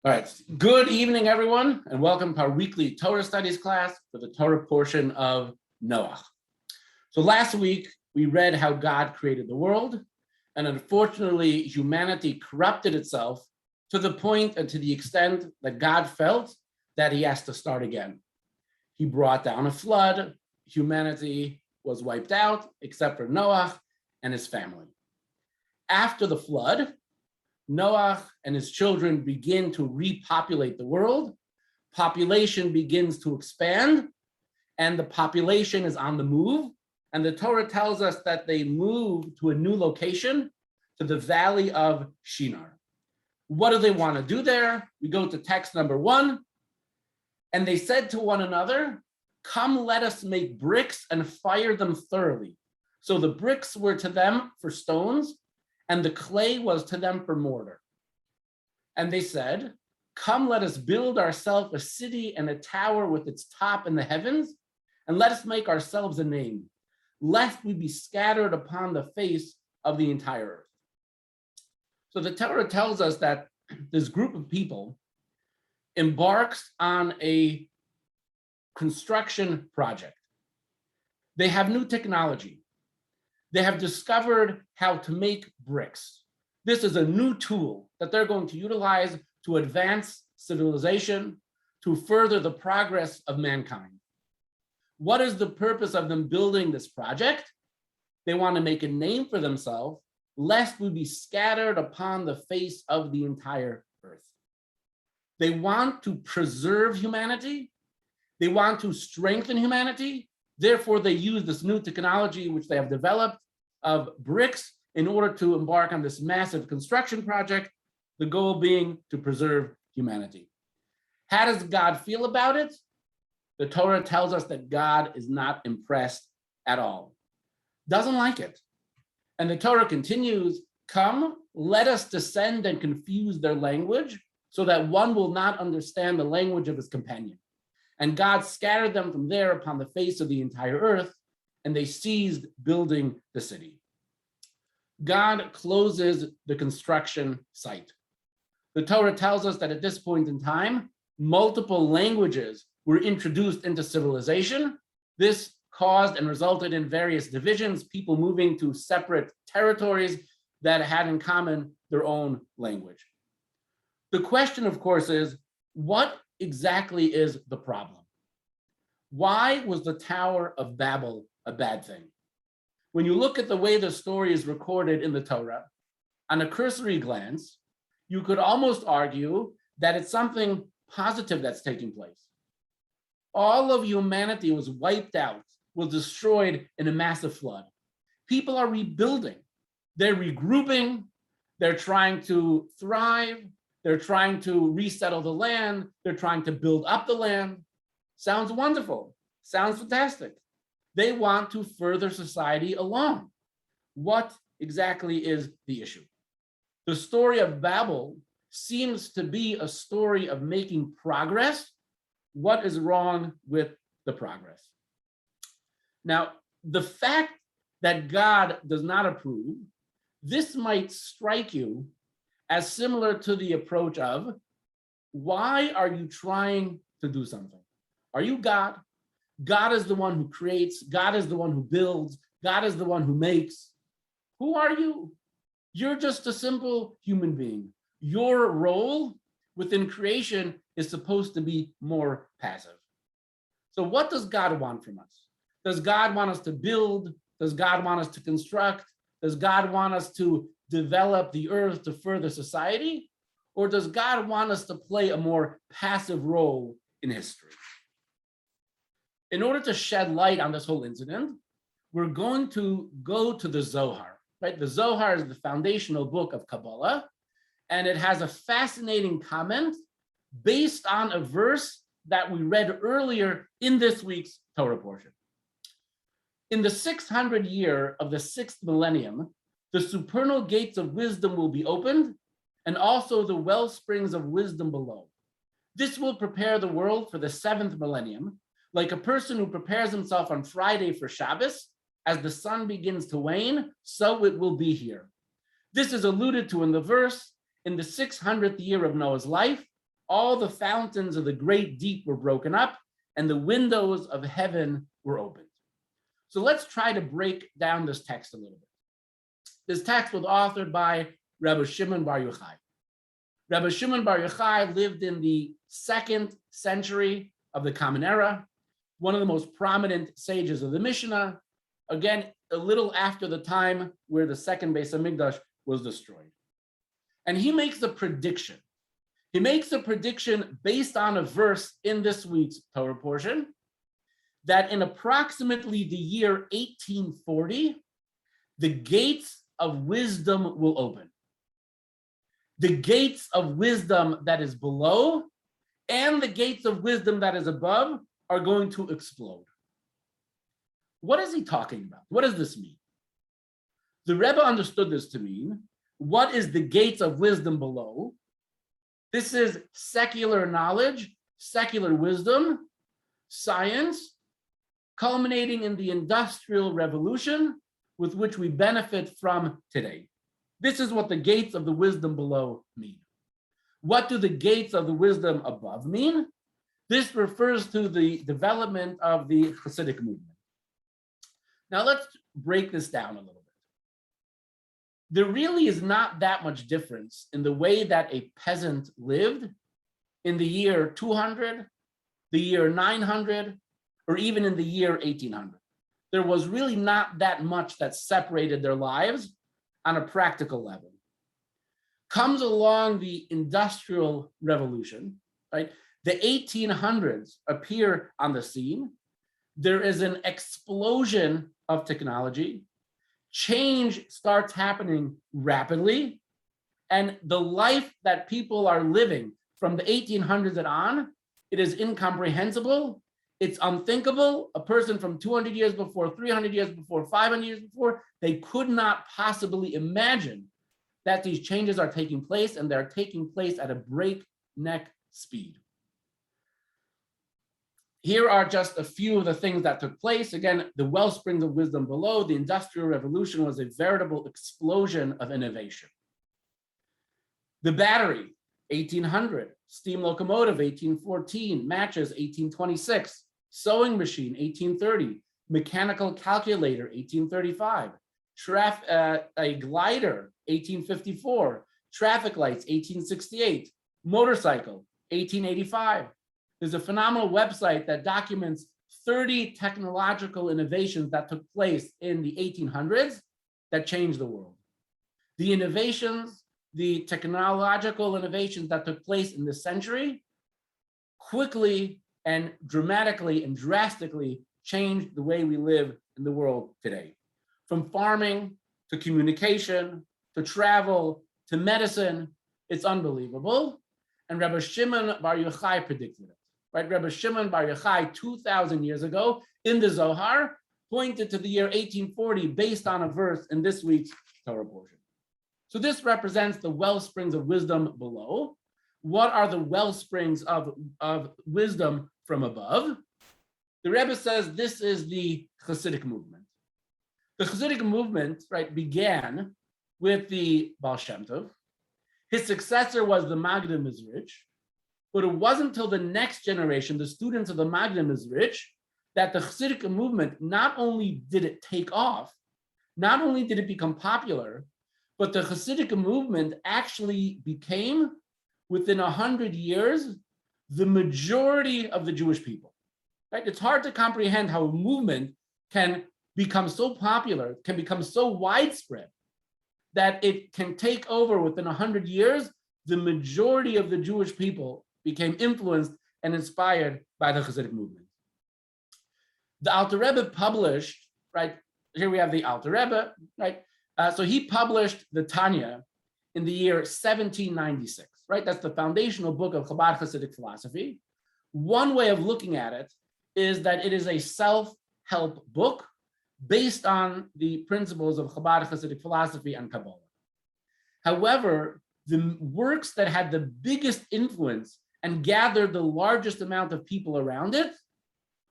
All right, good evening, everyone, and welcome to our weekly Torah studies class for the Torah portion of Noach. So last week, we read how God created the world, and unfortunately, humanity corrupted itself to the point and to the extent that God felt that he has to start again. He brought down a flood, humanity was wiped out, except for Noach and his family. After the flood, Noach and his children begin to repopulate the world. Population begins to expand, and the population is on the move. And the Torah tells us that they move to a new location, to the valley of Shinar. What do they want to do there? We go to text number 1. And they said to one another, "Come, let us make bricks and fire them thoroughly." So the bricks were to them for stones, and the clay was to them for mortar. And they said, "Come, let us build ourselves a city and a tower with its top in the heavens, and let us make ourselves a name, lest we be scattered upon the face of the entire earth." So the Torah tells us that this group of people embarks on a construction project. They have new technology. They have discovered how to make bricks. This is a new tool that they're going to utilize to advance civilization, to further the progress of mankind. What is the purpose of them building this project? They want to make a name for themselves, lest we be scattered upon the face of the entire earth. They want to preserve humanity. They want to strengthen humanity. Therefore, they use this new technology which they have developed of bricks in order to embark on this massive construction project, the goal being to preserve humanity. How does God feel about it? The Torah tells us that God is not impressed at all, doesn't like it. And the Torah continues, "Come, let us descend and confuse their language so that one will not understand the language of his companion." And God scattered them from there upon the face of the entire earth, and they ceased building the city. God closes the construction site. The Torah tells us that at this point in time, multiple languages were introduced into civilization. This caused and resulted in various divisions, people moving to separate territories that had in common their own language. The question, of course, is what exactly is the problem? Why was the Tower of Babel a bad thing? When you look at the way the story is recorded in the Torah, on a cursory glance, you could almost argue that it's something positive that's taking place. All of humanity was wiped out, was destroyed in a massive flood. People are rebuilding. They're regrouping. They're trying to thrive. They're trying to resettle the land. They're trying to build up the land. Sounds wonderful. Sounds fantastic. They want to further society along. What exactly is the issue? The story of Babel seems to be a story of making progress. What is wrong with the progress? Now, the fact that God does not approve, this might strike you as similar to the approach of, why are you trying to do something? Are you God? God is the one who creates. God is the one who builds. God is the one who makes. Who are you? You're just a simple human being. Your role within creation is supposed to be more passive. So what does God want from us? Does God want us to build? Does God want us to construct? Does God want us to develop the earth to further society? Or does God want us to play a more passive role in history? In order to shed light on this whole incident, we're going to go to the Zohar, right? The Zohar is the foundational book of Kabbalah, and it has a fascinating comment based on a verse that we read earlier in this week's Torah portion. In the 600th year of the 6th millennium, the supernal gates of wisdom will be opened, and also the well springs of wisdom below. This will prepare the world for the 7th millennium, like a person who prepares himself on Friday for Shabbos. As the sun begins to wane, so it will be here. This is alluded to in the verse, in the 600th year of Noah's life, all the fountains of the great deep were broken up, and the windows of heaven were opened. So let's try to break down this text a little bit. This text was authored by Rabbi Shimon Bar Yochai. Rabbi Shimon Bar Yochai lived in the 2nd century of the Common Era, one of the most prominent sages of the Mishnah, again, a little after the time where the second Beis Hamikdash was destroyed. And he makes a prediction. He makes a prediction based on a verse in this week's Torah portion that in approximately the year 1840, the gates of wisdom will open. The gates of wisdom that is below and the gates of wisdom that is above are going to explode. What is he talking about? What does this mean? The Rebbe understood this to mean, what is the gates of wisdom below? This is secular knowledge, secular wisdom, science, culminating in the Industrial Revolution, with which we benefit from today. This is what the gates of the wisdom below mean. What do the gates of the wisdom above mean? This refers to the development of the Hasidic movement. Now let's break this down a little bit. There really is not that much difference in the way that a peasant lived in the year 200, the year 900, or even in the year 1800. There was really not that much that separated their lives on a practical level. Comes along the Industrial Revolution, right? The 1800s appear on the scene. There is an explosion of technology. Change starts happening rapidly. And the life that people are living from the 1800s and on, it is incomprehensible. It's unthinkable. A person from 200 years before, 300 years before, 500 years before, they could not possibly imagine that these changes are taking place, and they're taking place at a breakneck speed. Here are just a few of the things that took place. Again, the wellsprings of wisdom below. The Industrial Revolution was a veritable explosion of innovation. The battery, 1800. Steam locomotive, 1814. Matches, 1826. Sewing machine, 1830. Mechanical calculator, 1835. A glider, 1854. Traffic lights, 1868. Motorcycle, 1885. There's a phenomenal website that documents 30 technological innovations that took place in the 1800s that changed the world. The innovations, the technological innovations that took place in this century quickly and dramatically and drastically changed the way we live in the world today. From farming to communication, to travel, to medicine, it's unbelievable. And Rabbi Shimon Bar Yochai predicted it. Right? Rabbi Shimon Bar Yochai 2,000 years ago in the Zohar pointed to the year 1840 based on a verse in this week's Torah portion. So this represents the wellsprings of wisdom below. What are the wellsprings of wisdom from above? The Rebbe says this is the Hasidic movement. The Hasidic movement, right, began with the Baal Shem Tov. His successor was the Magda Mizrich, but it wasn't until the next generation, the students of the Magda Mizrich, that the Hasidic movement, not only did it take off, not only did it become popular, but the Hasidic movement actually became, within 100 years, the majority of the Jewish people. Right? It's hard to comprehend how a movement can become so popular, can become so widespread, that it can take over within 100 years. The majority of the Jewish people became influenced and inspired by the Hasidic movement. The Alter Rebbe published, right, here we have the Alter Rebbe, right? So he published the Tanya in the year 1796, right? That's the foundational book of Chabad Hasidic philosophy. One way of looking at it is that it is a self-help book based on the principles of Chabad Hasidic philosophy and Kabbalah. However, the works that had the biggest influence and gathered the largest amount of people around it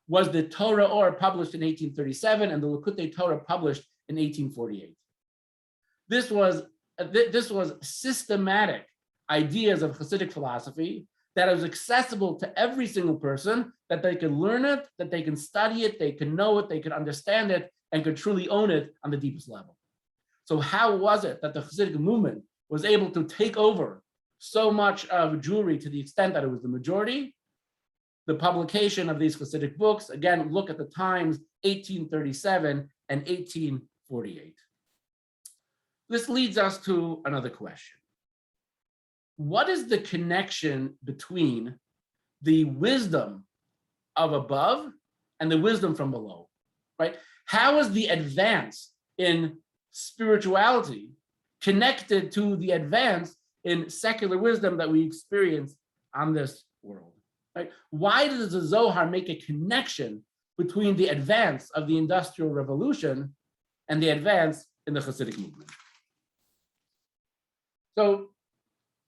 was the Torah Or published in 1837 and the Likutei Torah published in 1848. This was systematic ideas of Hasidic philosophy that is accessible to every single person, that they can learn it, that they can study it, they can know it, they can understand it, and could truly own it on the deepest level. So how was it that the Hasidic movement was able to take over so much of Jewry to the extent that it was the majority? The publication of these Hasidic books, again, look at the times, 1837 and 1848. This leads us to another question. What is the connection between the wisdom of above and the wisdom from below, right? How is the advance in spirituality connected to the advance in secular wisdom that we experience on this world, right? Why does the Zohar make a connection between the advance of the Industrial Revolution and the advance in the Hasidic movement? So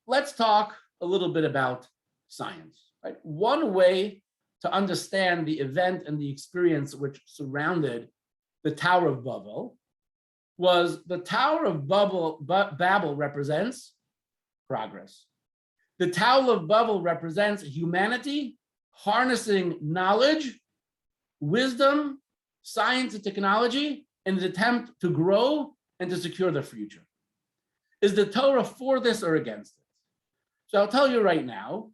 let's talk a little bit about science, right? One way to understand the event and the experience which surrounded the Tower of Babel was the Tower of Babel represents progress. The Tower of Babel represents humanity harnessing knowledge, wisdom, science, and technology in an attempt to grow and to secure their future. Is the Torah for this or against it? So I'll tell you right now,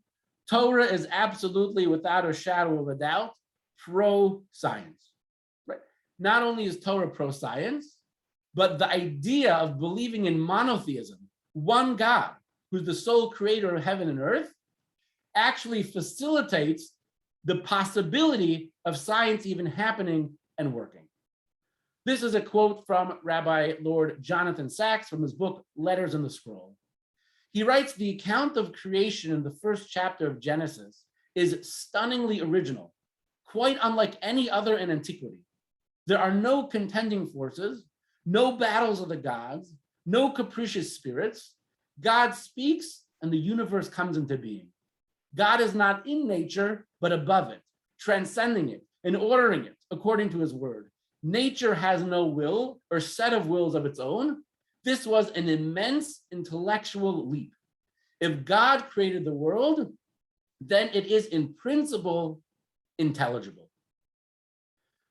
Torah is absolutely, without a shadow of a doubt, pro-science. Right? Not only is Torah pro-science, but the idea of believing in monotheism, one God, who's the sole creator of heaven and earth, actually facilitates the possibility of science even happening and working. This is a quote from Rabbi Lord Jonathan Sacks from his book, Letters in the Scroll. He writes, the account of creation in the first chapter of Genesis is stunningly original, quite unlike any other in antiquity. There are no contending forces, no battles of the gods, no capricious spirits. God speaks and the universe comes into being. God is not in nature, but above it, transcending it and ordering it according to his word. Nature has no will or set of wills of its own. This was an immense intellectual leap. If God created the world, then it is in principle intelligible.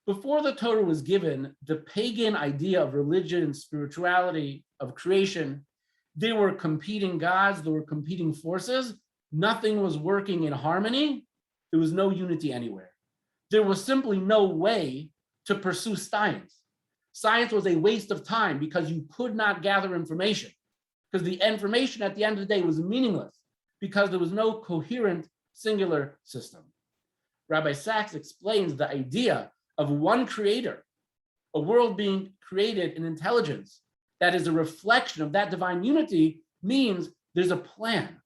Before the Torah was given, the pagan idea of religion, spirituality, of creation, there were competing gods, there were competing forces. Nothing was working in harmony. There was no unity anywhere. There was simply no way to pursue science. Science was a waste of time because you could not gather information, because the information at the end of the day was meaningless because there was no coherent singular system. Rabbi Sacks explains the idea of one creator, a world being created in intelligence that is a reflection of that divine unity, means there's a plan.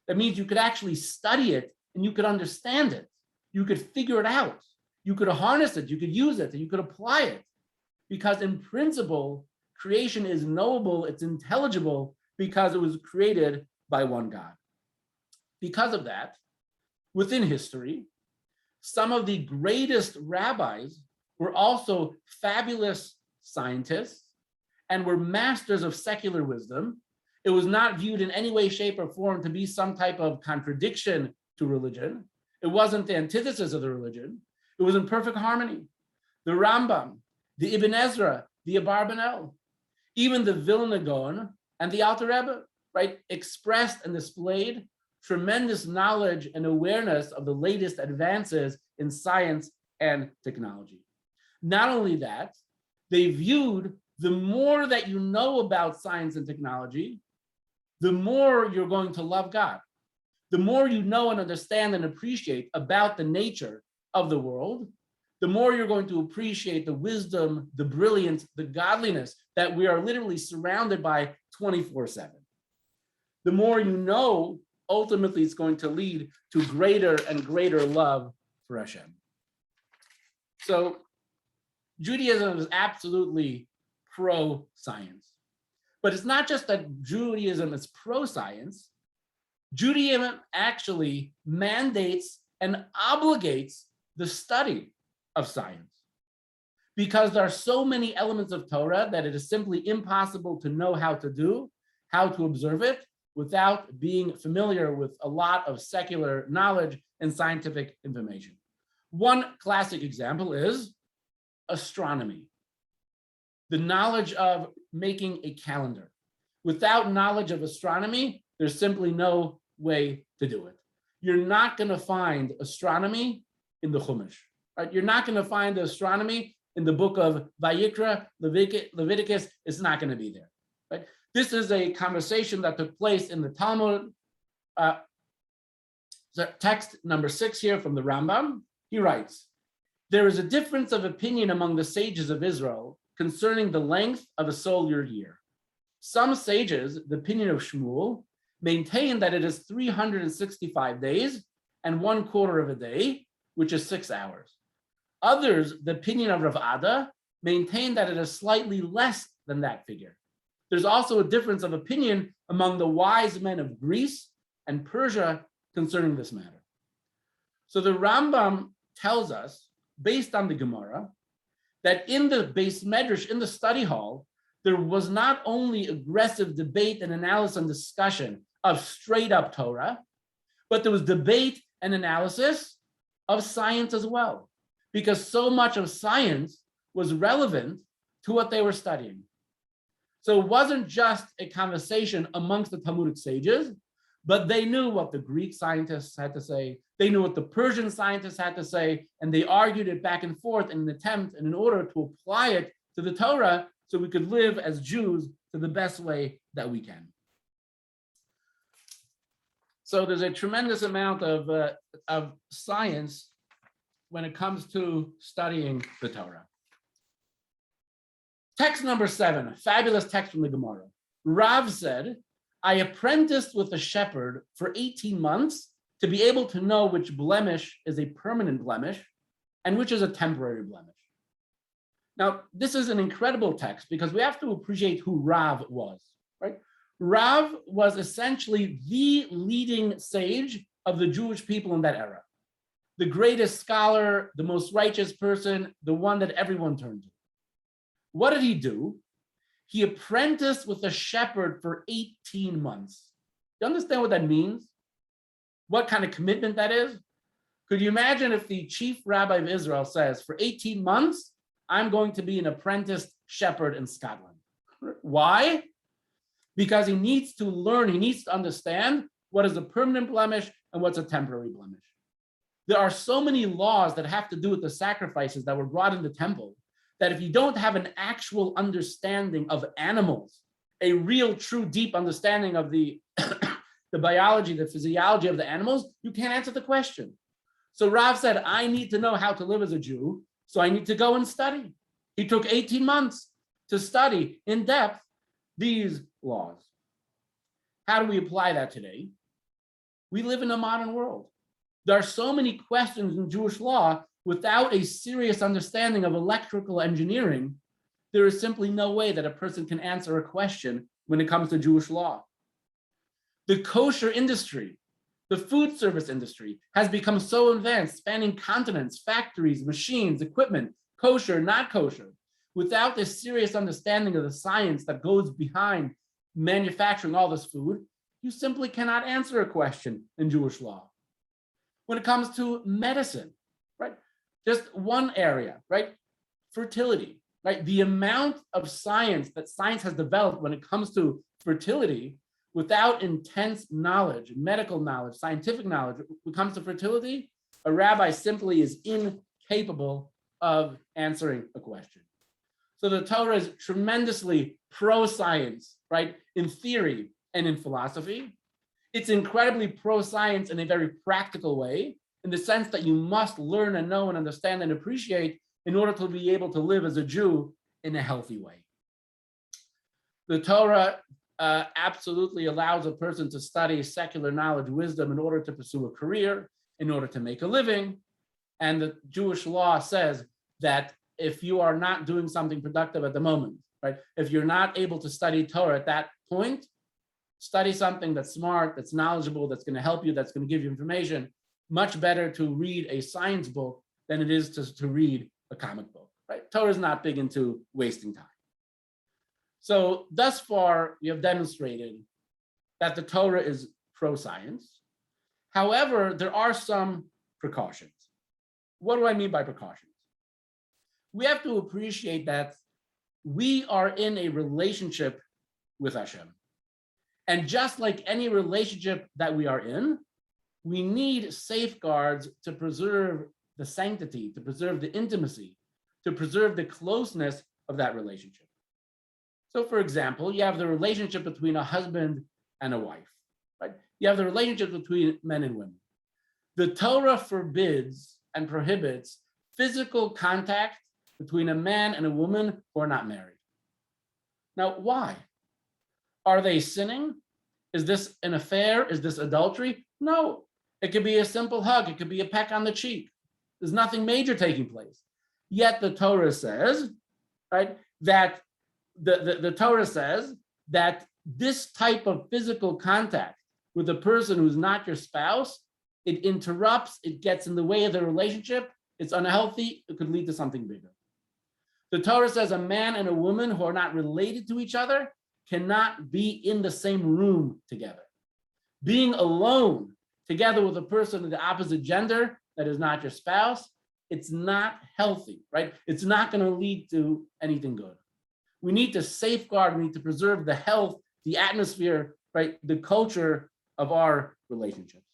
That means you could actually study it and you could understand it. You could figure it out. You could harness it, you could use it, and you could apply it. Because in principle, creation is knowable, it's intelligible, because it was created by one God. Because of that, within history, some of the greatest rabbis were also fabulous scientists and were masters of secular wisdom. It was not viewed in any way, shape, or form to be some type of contradiction to religion. It wasn't the antithesis of the religion. It was in perfect harmony. The Rambam, the Ibn Ezra, the Abarbanel, even the Vilna Gaon and the Alter Rebbe, right, expressed and displayed tremendous knowledge and awareness of the latest advances in science and technology. Not only that, they viewed the more that you know about science and technology, the more you're going to love God. The more you know and understand and appreciate about the nature of the world, the more you're going to appreciate the wisdom, the brilliance, the godliness that we are literally surrounded by 24/7. The more you know, ultimately it's going to lead to greater and greater love for Hashem. So Judaism is absolutely pro-science. But it's not just that Judaism is pro-science. Judaism actually mandates and obligates the study of science, because there are so many elements of Torah that it is simply impossible to know how to do, how to observe it, without being familiar with a lot of secular knowledge and scientific information. One classic example is astronomy, the knowledge of making a calendar. Without knowledge of astronomy, there's simply no way to do it. You're not going to find astronomy in the Chumash, right? You're not going to find astronomy in the book of Vayikra, Leviticus. It's not going to be there, right? This is a conversation that took place in the Talmud. Text number 6 here from the Rambam. He writes, there is a difference of opinion among the sages of Israel concerning the length of a solar year. Some sages, the opinion of Shmuel, maintain that it is 365 days and 1/4 of a day, which is 6 hours. Others, the opinion of Rav Ada, maintain that it is slightly less than that figure. There's also a difference of opinion among the wise men of Greece and Persia concerning this matter. So the Rambam tells us, based on the Gemara, that in the Beis Medrash, in the study hall, there was not only aggressive debate and analysis and discussion of straight up Torah, but there was debate and analysis of science as well, because so much of science was relevant to what they were studying. So it wasn't just a conversation amongst the Talmudic sages, but they knew what the Greek scientists had to say, they knew what the Persian scientists had to say, and they argued it back and forth in an attempt and in order to apply it to the Torah so we could live as Jews to the best way that we can. So there's a tremendous amount of science when it comes to studying the Torah. Text number 7, a fabulous text from the Gemara. Rav said, I apprenticed with a shepherd for 18 months to be able to know which blemish is a permanent blemish and which is a temporary blemish. Now, this is an incredible text because we have to appreciate who Rav was, right? Rav was essentially the leading sage of the Jewish people in that era. The greatest scholar, the most righteous person, the one that everyone turned to. What did he do? He apprenticed with a shepherd for 18 months. You understand what that means? What kind of commitment that is? Could you imagine if the chief rabbi of Israel says, for 18 months, I'm going to be an apprenticed shepherd in Scotland. Why? Because he needs to learn, he needs to understand what is a permanent blemish and what's a temporary blemish. There are so many laws that have to do with the sacrifices that were brought in the temple that if you don't have an actual understanding of animals, a real, true, deep understanding of the, the biology, the physiology of the animals, you can't answer the question. So Rav said, I need to know how to live as a Jew, so I need to go and study. He took 18 months to study in depth these laws. How do we apply that today? We live in a modern world. There are so many questions in Jewish law without a serious understanding of electrical engineering. There is simply no way that a person can answer a question when it comes to Jewish law. The kosher industry, the food service industry has become so advanced, spanning continents, factories, machines, equipment, kosher, not kosher. Without this serious understanding of the science that goes behind manufacturing all this food, you simply cannot answer a question in Jewish law. When it comes to medicine, right? Just one area, right? Fertility, right? The amount of science that science has developed when it comes to fertility, without intense knowledge, medical knowledge, scientific knowledge, when it comes to fertility, a rabbi simply is incapable of answering a question. So the Torah is tremendously pro-science, right? In theory and in philosophy. It's incredibly pro-science in a very practical way, in the sense that you must learn and know and understand and appreciate in order to be able to live as a Jew in a healthy way. The Torah absolutely allows a person to study secular knowledge, wisdom, in order to pursue a career, in order to make a living. And the Jewish law says that if you are not doing something productive at the moment, right? If you're not able to study Torah at that point, study something that's smart, that's knowledgeable, that's going to help you, that's going to give you information. Much better to read a science book than it is to read a comic book, right? Torah is not big into wasting time. So thus far, we have demonstrated that the Torah is pro-science. However, there are some precautions. What do I mean by precautions? We have to appreciate that we are in a relationship with Hashem. And just like any relationship that we are in, we need safeguards to preserve the sanctity, to preserve the intimacy, to preserve the closeness of that relationship. So for example, you have the relationship between a husband and a wife, right? You have the relationship between men and women. The Torah forbids and prohibits physical contact between a man and a woman who are not married. Now, why? Are they sinning? Is this an affair? Is this adultery? No, it could be a simple hug. It could be a peck on the cheek. There's nothing major taking place. Yet the Torah says, right, that the Torah says that this type of physical contact with a person who's not your spouse, it interrupts, it gets in the way of the relationship, it's unhealthy, it could lead to something bigger. The Torah says a man and a woman who are not related to each other cannot be in the same room together. Being alone together with a person of the opposite gender that is not your spouse, it's not healthy, right? It's not going to lead to anything good. We need to safeguard, we need to preserve the health, the atmosphere, right? The culture of our relationships.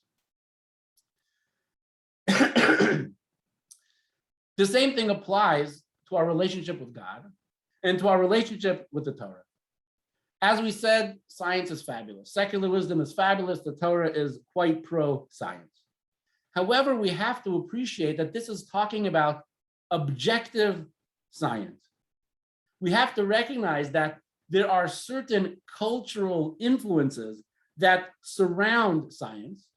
The same thing applies to our relationship with God and to our relationship with the Torah. As we said, science is fabulous. Secular wisdom is fabulous. The Torah is quite pro-science. However, we have to appreciate that this is talking about objective science. We have to recognize that there are certain cultural influences that surround science.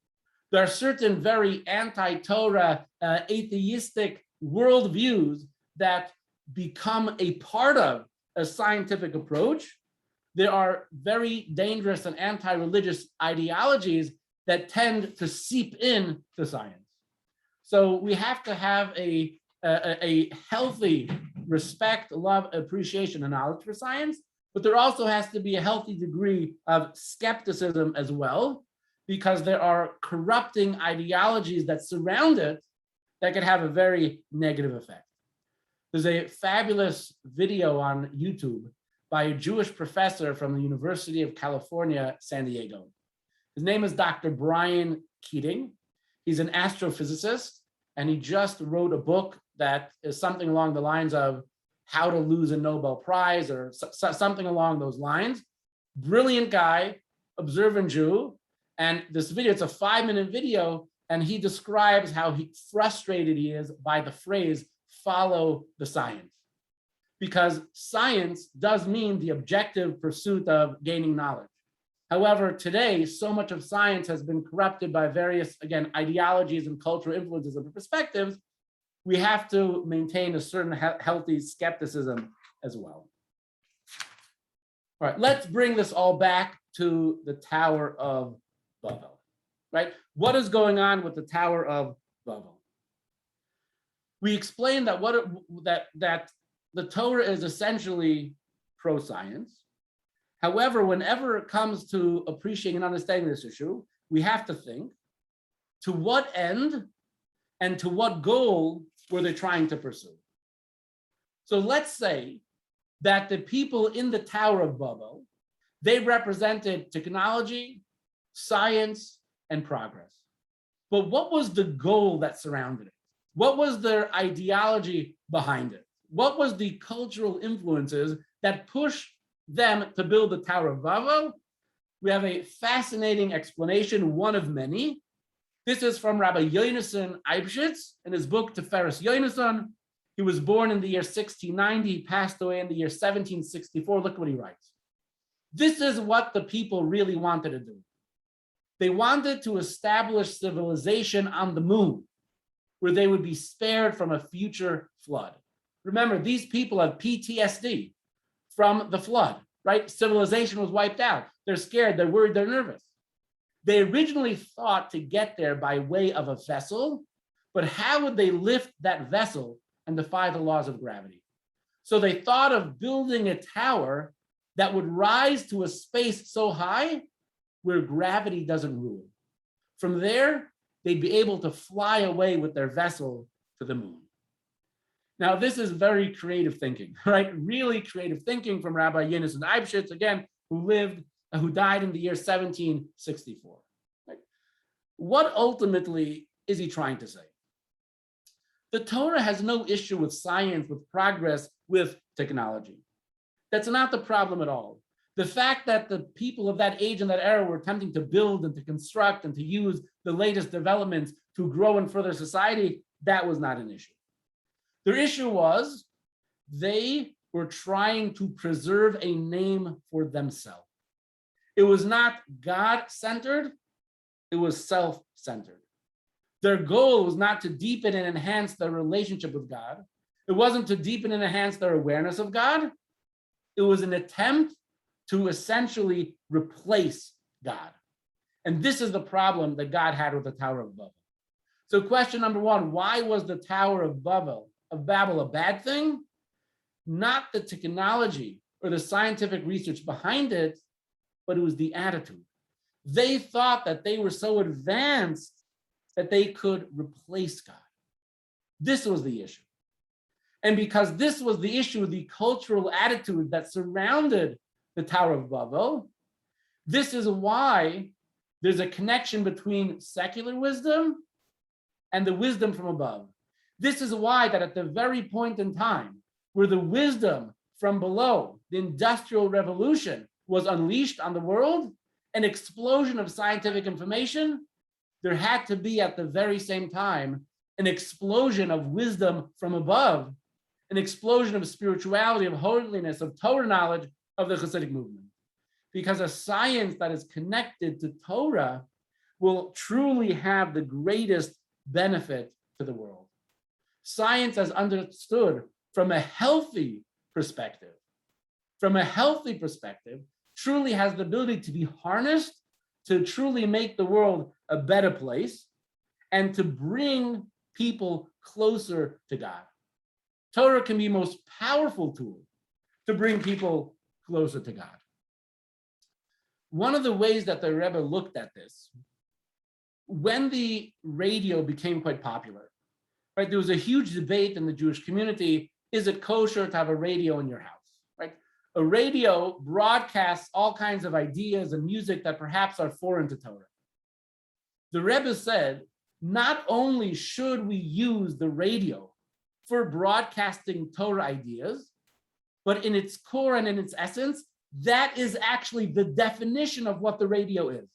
There are certain very anti-Torah, atheistic worldviews that become a part of a scientific approach. There are very dangerous and anti-religious ideologies that tend to seep in to science. So we have to have a healthy respect, love, appreciation, and knowledge for science, but there also has to be a healthy degree of skepticism as well, because there are corrupting ideologies that surround it that could have a very negative effect. There's a fabulous video on YouTube by a Jewish professor from the University of California, San Diego. His name is Dr. Brian Keating. He's an astrophysicist, and he just wrote a book that is something along the lines of How to Lose a Nobel Prize or something along those lines. Brilliant guy, observant Jew. And this video, it's a 5-minute video, and he describes how frustrated he is by the phrase, follow the science. Because science does mean the objective pursuit of gaining knowledge. However, today, so much of science has been corrupted by various, again, ideologies and cultural influences and perspectives. We have to maintain a certain healthy skepticism as well. All right, let's bring this all back to the Tower of Babel, right? What is going on with the Tower of Babel? We explained that that the Torah is essentially pro-science. However, whenever it comes to appreciating and understanding this issue, we have to think, to what end and to what goal were they trying to pursue? So let's say that the people in the Tower of Babel, they represented technology, science, and progress. But what was the goal that surrounded it? What was their ideology behind it? What was the cultural influences that pushed them to build the Tower of Babel? We have a fascinating explanation, one of many. This is from Rabbi Yonason Eibschitz in his book Tiferes Yonason. He was born in the year 1690, he passed away in the year 1764. Look what he writes. This is what the people really wanted to do. They wanted to establish civilization on the moon, where they would be spared from a future flood. Remember, these people have PTSD from the flood, right? Civilization was wiped out. They're scared, they're worried, they're nervous. They originally thought to get there by way of a vessel, but how would they lift that vessel and defy the laws of gravity? So they thought of building a tower that would rise to a space so high where gravity doesn't rule. From there, they'd be able to fly away with their vessel to the moon. Now, this is very creative thinking, right? Really creative thinking from Rabbi Yonason Eibschitz, again, who died in the year 1764. Right? What ultimately is he trying to say? The Torah has no issue with science, with progress, with technology. That's not the problem at all. The fact that the people of that age and that era were attempting to build and to construct and to use the latest developments to grow and further society, that was not an issue. Their issue was they were trying to preserve a name for themselves. It was not God-centered, it was self-centered. Their goal was not to deepen and enhance their relationship with God. It wasn't to deepen and enhance their awareness of God. It was an attempt to essentially replace God. And this is the problem that God had with the Tower of Babel. So question number one, why was the Tower of Babel a bad thing? Not the technology or the scientific research behind it, but it was the attitude. They thought that they were so advanced that they could replace God. This was the issue. And because this was the issue, the cultural attitude that surrounded the Tower of Babel, this is why there's a connection between secular wisdom and the wisdom from above. This is why that at the very point in time where the wisdom from below, the Industrial Revolution, was unleashed on the world, an explosion of scientific information, there had to be at the very same time an explosion of wisdom from above, an explosion of spirituality, of holiness, of Torah knowledge of the Hasidic movement. Because a science that is connected to Torah will truly have the greatest benefit to the world. Science, as understood from a healthy perspective, truly has the ability to be harnessed to truly make the world a better place and to bring people closer to God. Torah can be the most powerful tool to bring people closer to God. One of the ways that the Rebbe looked at this, when the radio became quite popular, right, there was a huge debate in the Jewish community, is it kosher to have a radio in your house, right? A radio broadcasts all kinds of ideas and music that perhaps are foreign to Torah. The Rebbe said, not only should we use the radio for broadcasting Torah ideas, but in its core and in its essence, that is actually the definition of what the radio is.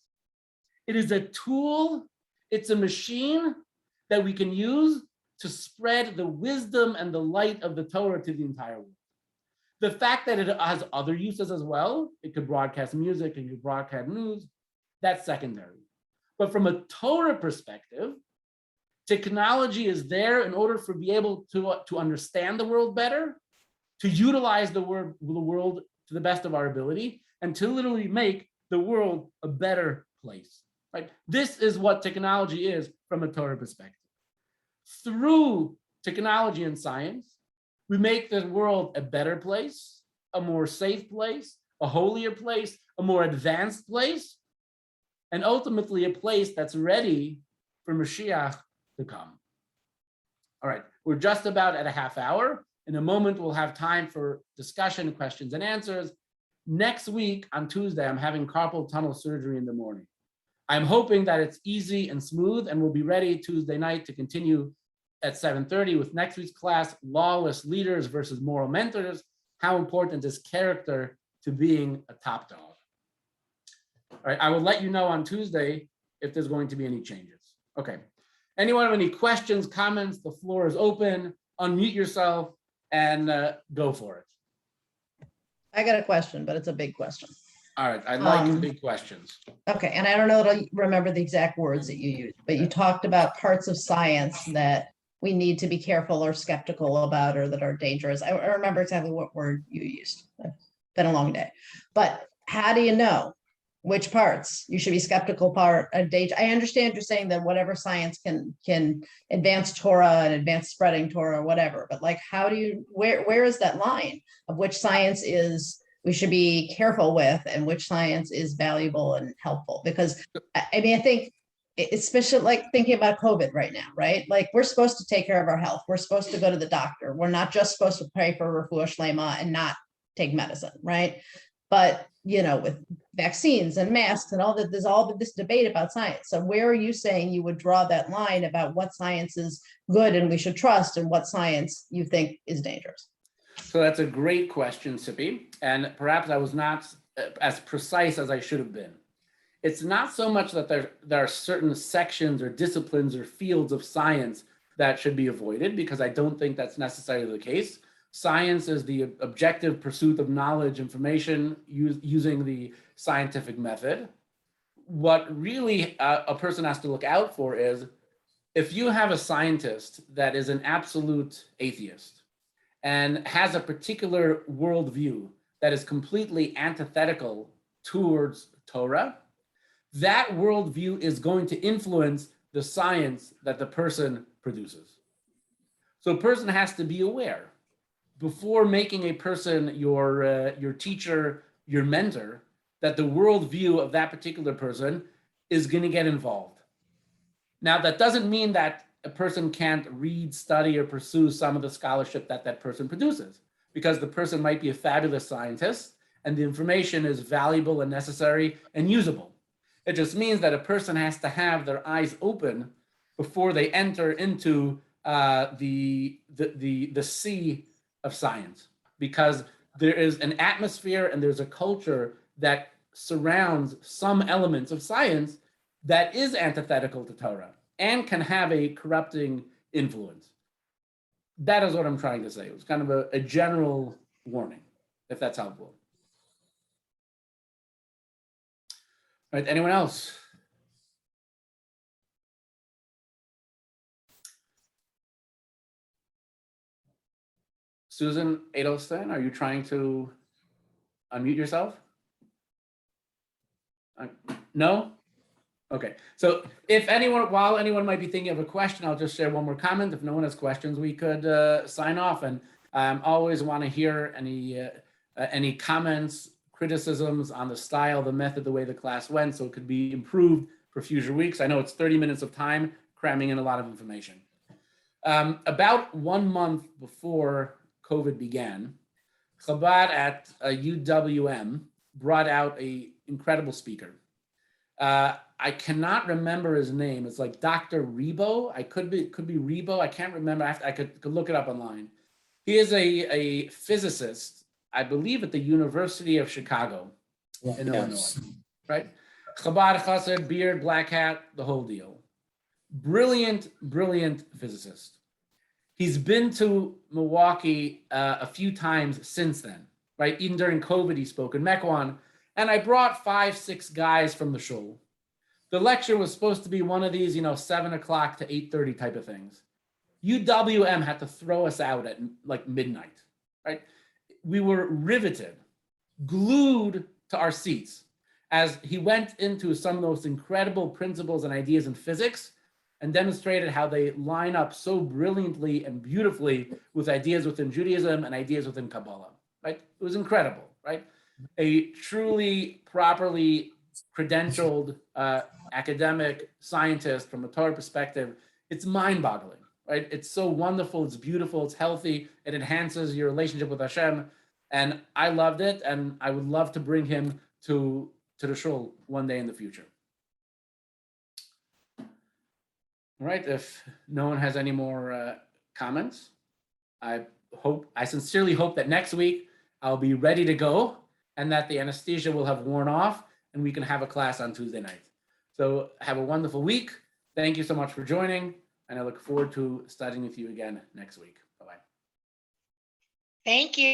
It is a tool, it's a machine that we can use to spread the wisdom and the light of the Torah to the entire world. The fact that it has other uses as well, it could broadcast music, it could broadcast news, that's secondary. But from a Torah perspective, technology is there in order for be able to understand the world better, to utilize the world to the best of our ability, and to literally make the world a better place. Right? This is what technology is from a Torah perspective. Through technology and science, we make the world a better place, a more safe place, a holier place, a more advanced place, and ultimately a place that's ready for Mashiach to come. All right, we're just about at a half hour. In a moment, we'll have time for discussion, questions, and answers. Next week on Tuesday, I'm having carpal tunnel surgery in the morning. I'm hoping that it's easy and smooth, and we'll be ready Tuesday night to continue at 7:30 with next week's class, Lawless Leaders versus Moral Mentors. How important is character to being a top dog? All right, I will let you know on Tuesday if there's going to be any changes. Okay, anyone have any questions, comments? The floor is open. Unmute yourself and go for it. I got a question, but it's a big question. All right, I like big questions. Okay, and I don't know that I remember the exact words that you used, but you talked about parts of science that we need to be careful or skeptical about or that are dangerous. I remember exactly what word you used. It's been a long day. But how do you know which parts you should be skeptical part of danger? I understand you're saying that whatever science can advance Torah and advance spreading Torah or whatever, but like how do you where is that line of which science is we should be careful with and which science is valuable and helpful. Because I mean, I think especially like thinking about COVID right now, right? Like we're supposed to take care of our health. We're supposed to go to the doctor. We're not just supposed to pray for refuah shlema and not take medicine, right? But with vaccines and masks and all that, there's all this debate about science. So where are you saying you would draw that line about what science is good and we should trust and what science you think is dangerous? So that's a great question, Sippy. And perhaps I was not as precise as I should have been. It's not so much that there are certain sections or disciplines or fields of science that should be avoided, because I don't think that's necessarily the case. Science is the objective pursuit of knowledge, information, using the scientific method. What really a person has to look out for is if you have a scientist that is an absolute atheist and has a particular worldview that is completely antithetical towards Torah, that worldview is going to influence the science that the person produces. So a person has to be aware before making a person your teacher, your mentor, that the worldview of that particular person is going to get involved. Now, that doesn't mean that a person can't read, study, or pursue some of the scholarship that that person produces, because the person might be a fabulous scientist and the information is valuable and necessary and usable. It just means that a person has to have their eyes open before they enter into the sea of science, because there is an atmosphere and there's a culture that surrounds some elements of science that is antithetical to Torah and can have a corrupting influence. That is what I'm trying to say. It was kind of a general warning, if that's helpful. All right, anyone else? Susan Edelstein, are you trying to unmute yourself? No? Okay, so if anyone, while anyone might be thinking of a question, I'll just share one more comment. If no one has questions, we could sign off. And I always want to hear any comments, criticisms on the style, the method, the way the class went, so it could be improved for future weeks. I know it's 30 minutes of time, cramming in a lot of information. About 1 month before COVID began, Chabad at UWM brought out an incredible speaker. I cannot remember his name. It's like Dr. Rebo. Could be Rebo. I can't remember. I could look it up online. He is a physicist, I believe, at the University of Chicago in Illinois, right? Chabad Chassid, beard, black hat, the whole deal. Brilliant, brilliant physicist. He's been to Milwaukee a few times since then, right? Even during COVID, he spoke in Mequon. And I brought 5-6 guys from the shul. The lecture was supposed to be one of these, 7 o'clock to 8:30 type of things. UWM had to throw us out at like midnight, right? We were riveted, glued to our seats as he went into some of the most incredible principles and ideas in physics and demonstrated how they line up so brilliantly and beautifully with ideas within Judaism and ideas within Kabbalah, right? It was incredible, right? A truly properly credentialed academic scientist from a Torah perspective. It's mind-boggling, right? It's so wonderful, it's beautiful, it's healthy, it enhances your relationship with Hashem, and I loved it, and I would love to bring him to the shul one day in the future. All right, if no one has any more comments, I sincerely hope that next week I'll be ready to go and that the anesthesia will have worn off and we can have a class on Tuesday night. So have a wonderful week. Thank you so much for joining, and I look forward to studying with you again next week. Bye-bye. Thank you.